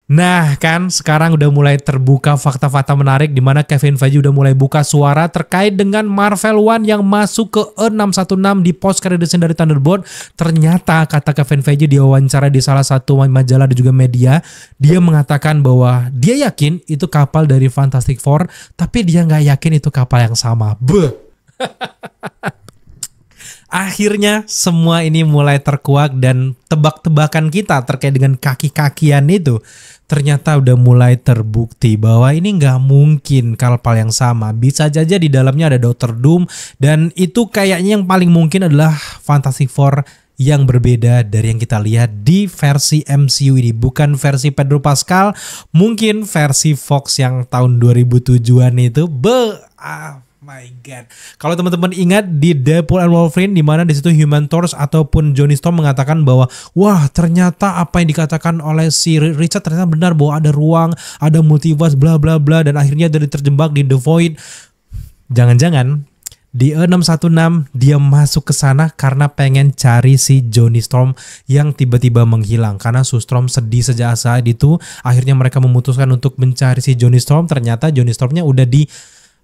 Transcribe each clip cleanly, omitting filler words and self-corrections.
Nah kan sekarang udah mulai terbuka fakta-fakta menarik di mana Kevin Feige udah mulai buka suara terkait dengan Marvel One yang masuk ke E616 di post credit scene dari Thunderbolt. Ternyata kata Kevin Feige di wawancara di salah satu majalah dan juga media, dia mengatakan bahwa dia yakin itu kapal dari Fantastic Four, tapi dia nggak yakin itu kapal yang sama. Beuh. Akhirnya semua ini mulai terkuak dan tebak-tebakan kita terkait dengan kaki-kakian itu ternyata udah mulai terbukti bahwa ini nggak mungkin kapal yang sama. Bisa saja di dalamnya ada Doctor Doom dan itu kayaknya yang paling mungkin adalah Fantastic Four yang berbeda dari yang kita lihat di versi MCU ini. Bukan versi Pedro Pascal, mungkin versi Fox yang tahun 2007-an itu. My God. Kalau teman-teman ingat di Deadpool and Wolverine di mana di situ Human Torch ataupun Johnny Storm mengatakan bahwa wah ternyata apa yang dikatakan oleh si Richard ternyata benar bahwa ada ruang, ada multiverse bla bla bla dan akhirnya dari terjebak di The Void. Jangan-jangan di E616 dia masuk ke sana karena pengen cari si Johnny Storm yang tiba-tiba menghilang. Karena Sue Storm sedih sejak saat itu, akhirnya mereka memutuskan untuk mencari si Johnny Storm. Ternyata Johnny Stormnya udah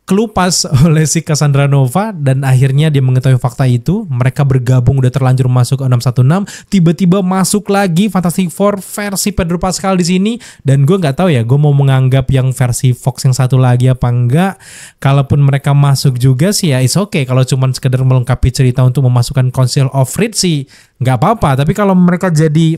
kelupas oleh si Cassandra Nova dan akhirnya dia mengetahui fakta itu. Mereka bergabung udah terlanjur masuk ke 616, tiba-tiba masuk lagi Fantastic Four versi Pedro Pascal di sini dan gue nggak tahu ya gue mau menganggap yang versi Fox yang satu lagi apa enggak. Kalaupun mereka masuk juga sih ya it's okay, kalau cuman sekedar melengkapi cerita untuk memasukkan Council of Reed sih nggak apa-apa, tapi kalau mereka jadi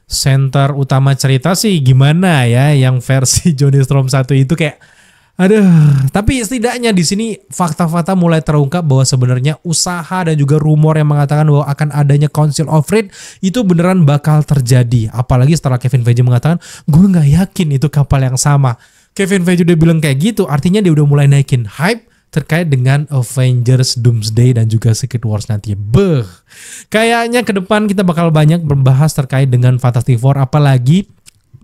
center utama cerita sih gimana ya yang versi Johnny Storm 1 itu kayak aduh, tapi setidaknya di sini fakta-fakta mulai terungkap bahwa sebenarnya usaha dan juga rumor yang mengatakan bahwa akan adanya Council of Reed itu beneran bakal terjadi. Apalagi setelah Kevin Feige mengatakan, gue nggak yakin itu kapal yang sama. Kevin Feige udah bilang kayak gitu, artinya dia udah mulai naikin hype terkait dengan Avengers, Doomsday dan juga Secret Wars nanti. Beuh, kayaknya ke depan kita bakal banyak membahas terkait dengan Fantastic Four, apalagi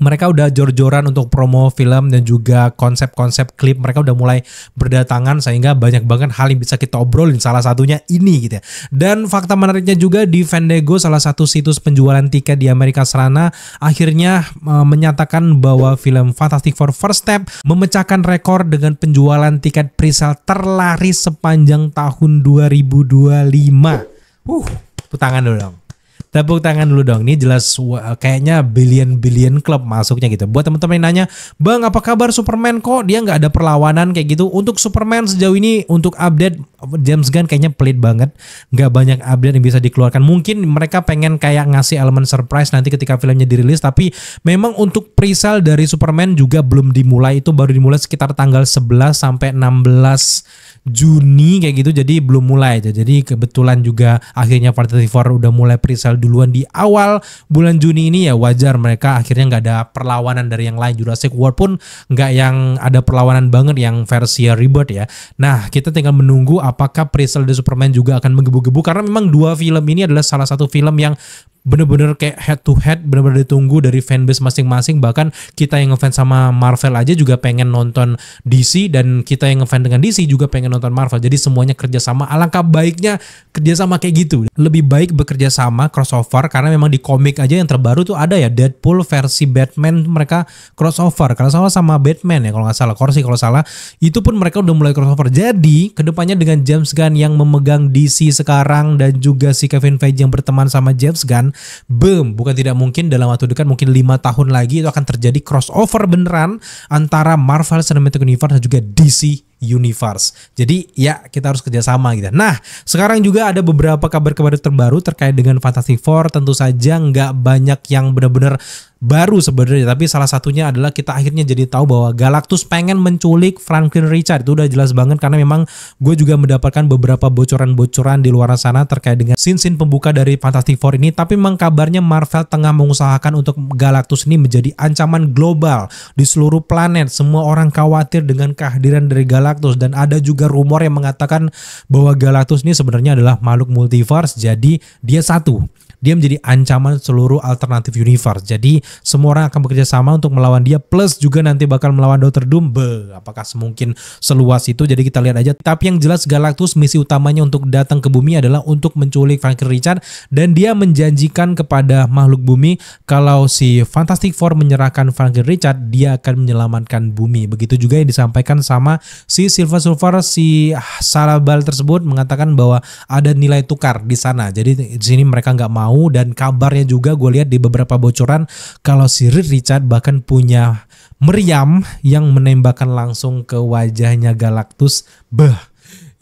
mereka udah jor-joran untuk promo film dan juga konsep-konsep klip mereka udah mulai berdatangan sehingga banyak banget hal yang bisa kita obrolin, salah satunya ini gitu ya. Dan fakta menariknya juga di Fandango, salah satu situs penjualan tiket di Amerika sana, akhirnya menyatakan bahwa film Fantastic Four First Step memecahkan rekor dengan penjualan tiket presale terlaris sepanjang tahun 2025. Tepuk tangan dulu dong. Tepuk tangan dulu dong, ini jelas kayaknya billion club masuknya gitu. Buat teman-teman yang nanya, Bang apa kabar Superman kok dia nggak ada perlawanan kayak gitu. Untuk Superman sejauh ini untuk update James Gunn kayaknya pelit banget, nggak banyak update yang bisa dikeluarkan. Mungkin mereka pengen kayak ngasih elemen surprise nanti ketika filmnya dirilis, tapi memang untuk presale dari Superman juga belum dimulai, itu baru dimulai sekitar tanggal 11 sampai 16 Juni kayak gitu, jadi belum mulai aja. Jadi kebetulan juga akhirnya Fantastic Four udah mulai presale duluan di awal bulan Juni ini, ya wajar mereka akhirnya nggak ada perlawanan dari yang lain. Jurassic World pun nggak yang ada perlawanan banget yang versi Rebirth ya. Nah kita tinggal menunggu apakah presale di Superman juga akan menggebu-gebu, karena memang dua film ini adalah salah satu film yang bener-bener kayak head to head, bener-bener ditunggu dari fanbase masing-masing. Bahkan kita yang ngefans sama Marvel aja juga pengen nonton DC, dan kita yang ngefans dengan DC juga pengen nonton Marvel. Jadi semuanya kerjasama. Alangkah baiknya kerjasama kayak gitu. Lebih baik bekerja sama crossover, karena memang di komik aja yang terbaru tuh ada ya Deadpool versi Batman, mereka crossover kalau salah sama Batman ya kalau nggak salah, Corsi kalau salah, itu pun mereka udah mulai crossover. Jadi kedepannya dengan James Gunn yang memegang DC sekarang dan juga si Kevin Feige yang berteman sama James Gunn, boom, bukan tidak mungkin dalam waktu dekat, mungkin 5 tahun lagi itu akan terjadi crossover beneran antara Marvel Cinematic Universe dan juga DC Universe. Jadi ya kita harus kerjasama gitu. Nah sekarang juga ada beberapa kabar-kabar terbaru terkait dengan Fantastic Four. Tentu saja nggak banyak yang benar-benar baru sebenarnya, tapi salah satunya adalah kita akhirnya jadi tahu bahwa Galactus pengen menculik Franklin Richard. Itu udah jelas banget karena memang gue juga mendapatkan beberapa bocoran-bocoran di luar sana terkait dengan scene-scene pembuka dari Fantastic Four ini. Tapi memang kabarnya Marvel tengah mengusahakan untuk Galactus ini menjadi ancaman global di seluruh planet. Semua orang khawatir dengan kehadiran dari Galactus, dan ada juga rumor yang mengatakan bahwa Galactus ini sebenarnya adalah makhluk multiverse, jadi dia satu dia menjadi ancaman seluruh alternatif universe. Jadi semua orang akan bekerja sama untuk melawan dia, plus juga nanti bakal melawan Dr. Doom. Apakah semungkin seluas itu? Jadi kita lihat aja. Tapi yang jelas Galactus misi utamanya untuk datang ke bumi adalah untuk menculik Franklin Richards, dan dia menjanjikan kepada makhluk bumi kalau si Fantastic Four menyerahkan Franklin Richards, dia akan menyelamatkan bumi. Begitu juga yang disampaikan sama si Silver Surfer, si Sarabal tersebut mengatakan bahwa ada nilai tukar di sana. Jadi di sini mereka nggak mau, dan kabarnya juga gue lihat di beberapa bocoran kalau si Reed Richards bahkan punya meriam yang menembakkan langsung ke wajahnya Galactus.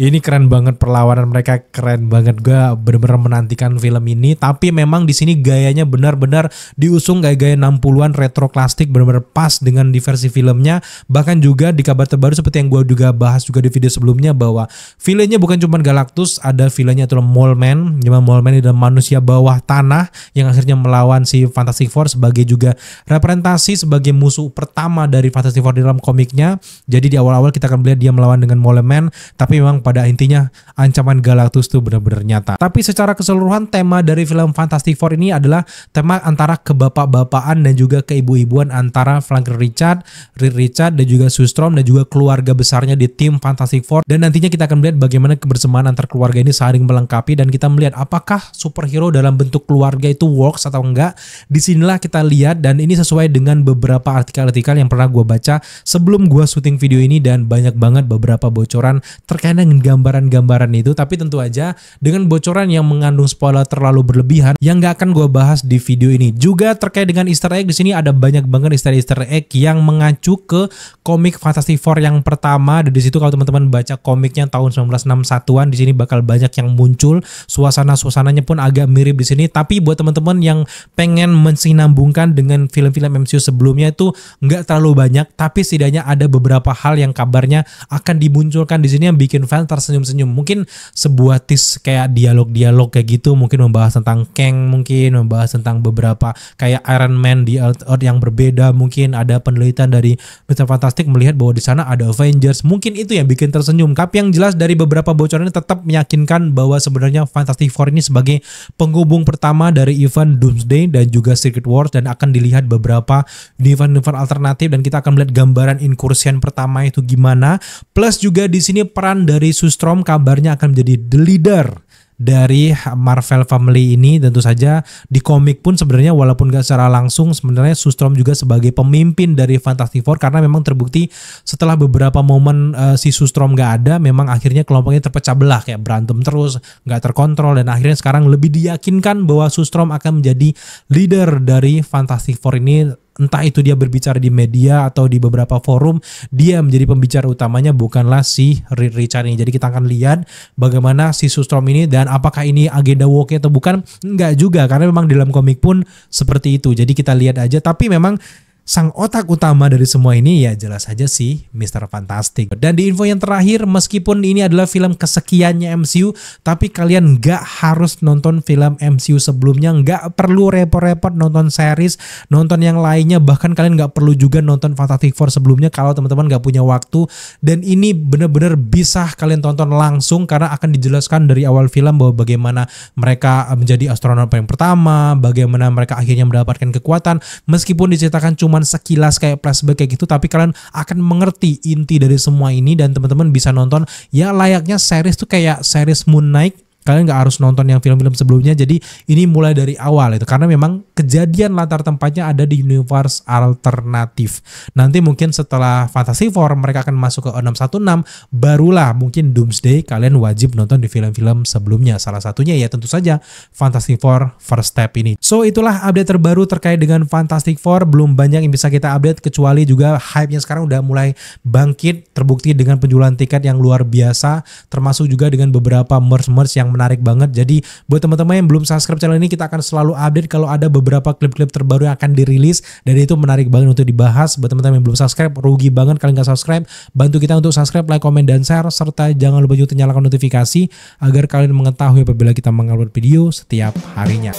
Ini keren banget, perlawanan mereka keren banget. Gue bener-bener menantikan film ini. Tapi memang di sini gayanya benar-benar diusung gaya-gaya 60-an retro klasik, bener-bener pas dengan di versi filmnya. Bahkan juga di kabar terbaru seperti yang gue juga bahas juga di video sebelumnya, bahwa villainnya bukan cuma Galactus, ada villainnya itulah Mole Man. Dimana Mole Man adalah manusia bawah tanah yang akhirnya melawan si Fantastic Four sebagai juga representasi sebagai musuh pertama dari Fantastic Four di dalam komiknya. Jadi di awal-awal kita akan melihat dia melawan dengan Mole Man, tapi memang pada intinya ancaman Galactus itu benar-benar nyata. Tapi secara keseluruhan tema dari film Fantastic Four ini adalah tema antara kebapak-bapaan dan juga keibu-ibuan antara Franklin Richards, Reed Richards, dan juga Sue Storm, dan juga keluarga besarnya di tim Fantastic Four. Dan nantinya kita akan melihat bagaimana kebersamaan antar keluarga ini saling melengkapi, dan kita melihat apakah superhero dalam bentuk keluarga itu works atau enggak. Disinilah kita lihat, dan ini sesuai dengan beberapa artikel-artikel yang pernah gue baca sebelum gue syuting video ini, dan banyak banget beberapa bocoran terkait dengan gambaran-gambaran itu. Tapi tentu aja dengan bocoran yang mengandung spoiler terlalu berlebihan yang nggak akan gue bahas di video ini. Juga terkait dengan Easter egg, di sini ada banyak banget Easter egg yang mengacu ke komik Fantastic Four yang pertama. Dan di situ kalau teman-teman baca komiknya tahun 1961-an, di sini bakal banyak yang muncul. Suasananya pun agak mirip di sini. Tapi buat teman-teman yang pengen mensinambungkan dengan film-film MCU sebelumnya itu nggak terlalu banyak, tapi setidaknya ada beberapa hal yang kabarnya akan dimunculkan di sini yang bikin fans tersenyum-senyum. Mungkin sebuah tease kayak dialog-dialog kayak gitu, mungkin membahas tentang Kang, mungkin membahas tentang beberapa kayak Iron Man di Earth yang berbeda. Mungkin ada penelitian dari Mr. Fantastic melihat bahwa di sana ada Avengers. Mungkin itu yang bikin tersenyum. Tapi yang jelas dari beberapa bocoran ini tetap meyakinkan bahwa sebenarnya Fantastic Four ini sebagai penghubung pertama dari event Doomsday dan juga Secret Wars, dan akan dilihat beberapa event-event alternatif, dan kita akan melihat gambaran incursion pertama itu gimana. Plus juga di sini peran dari Sue Storm kabarnya akan menjadi the leader dari Marvel Family ini. Tentu saja di komik pun sebenarnya walaupun gak secara langsung, sebenarnya Sue Storm juga sebagai pemimpin dari Fantastic Four, karena memang terbukti setelah beberapa momen si Sue Storm gak ada, memang akhirnya kelompoknya terpecah belah, kayak berantem terus, gak terkontrol, dan akhirnya sekarang lebih diyakinkan bahwa Sue Storm akan menjadi leader dari Fantastic Four ini. Entah itu dia berbicara di media atau di beberapa forum, dia menjadi pembicara utamanya, bukanlah si Reed Richards ini. Jadi kita akan lihat bagaimana si Sue Storm ini, dan apakah ini agenda woke atau bukan. Enggak juga, karena memang di dalam komik pun seperti itu. Jadi kita lihat aja. Tapi memang sang otak utama dari semua ini ya jelas saja sih Mr. Fantastic. Dan di info yang terakhir, meskipun ini adalah film kesekiannya MCU, tapi kalian nggak harus nonton film MCU sebelumnya, nggak perlu repot-repot nonton series, nonton yang lainnya, bahkan kalian nggak perlu juga nonton Fantastic Four sebelumnya kalau teman-teman nggak punya waktu. Dan ini benar-benar bisa kalian tonton langsung, karena akan dijelaskan dari awal film bahwa bagaimana mereka menjadi astronot yang pertama, bagaimana mereka akhirnya mendapatkan kekuatan, meskipun diceritakan cuma sekilas kayak flashback kayak gitu, tapi kalian akan mengerti inti dari semua ini, dan teman-teman bisa nonton ya layaknya series tuh, kayak series Moon Knight. Kalian nggak harus nonton yang film-film sebelumnya. Jadi ini mulai dari awal itu, karena memang kejadian latar tempatnya ada di universe alternatif. Nanti mungkin setelah Fantastic Four mereka akan masuk ke 616, barulah mungkin Doomsday kalian wajib nonton di film-film sebelumnya. Salah satunya ya tentu saja Fantastic Four First Step ini. So itulah update terbaru terkait dengan Fantastic Four. Belum banyak yang bisa kita update, kecuali juga hype-nya sekarang udah mulai bangkit, terbukti dengan penjualan tiket yang luar biasa, termasuk juga dengan beberapa merch yang menarik banget. Jadi buat teman-teman yang belum subscribe channel ini, kita akan selalu update kalau ada beberapa klip-klip terbaru yang akan dirilis, dan itu menarik banget untuk dibahas. Buat teman-teman yang belum subscribe, rugi banget kalian nggak subscribe. Bantu kita untuk subscribe, like, komen, dan share, serta jangan lupa juga nyalakan notifikasi agar kalian mengetahui apabila kita mengupload video setiap harinya.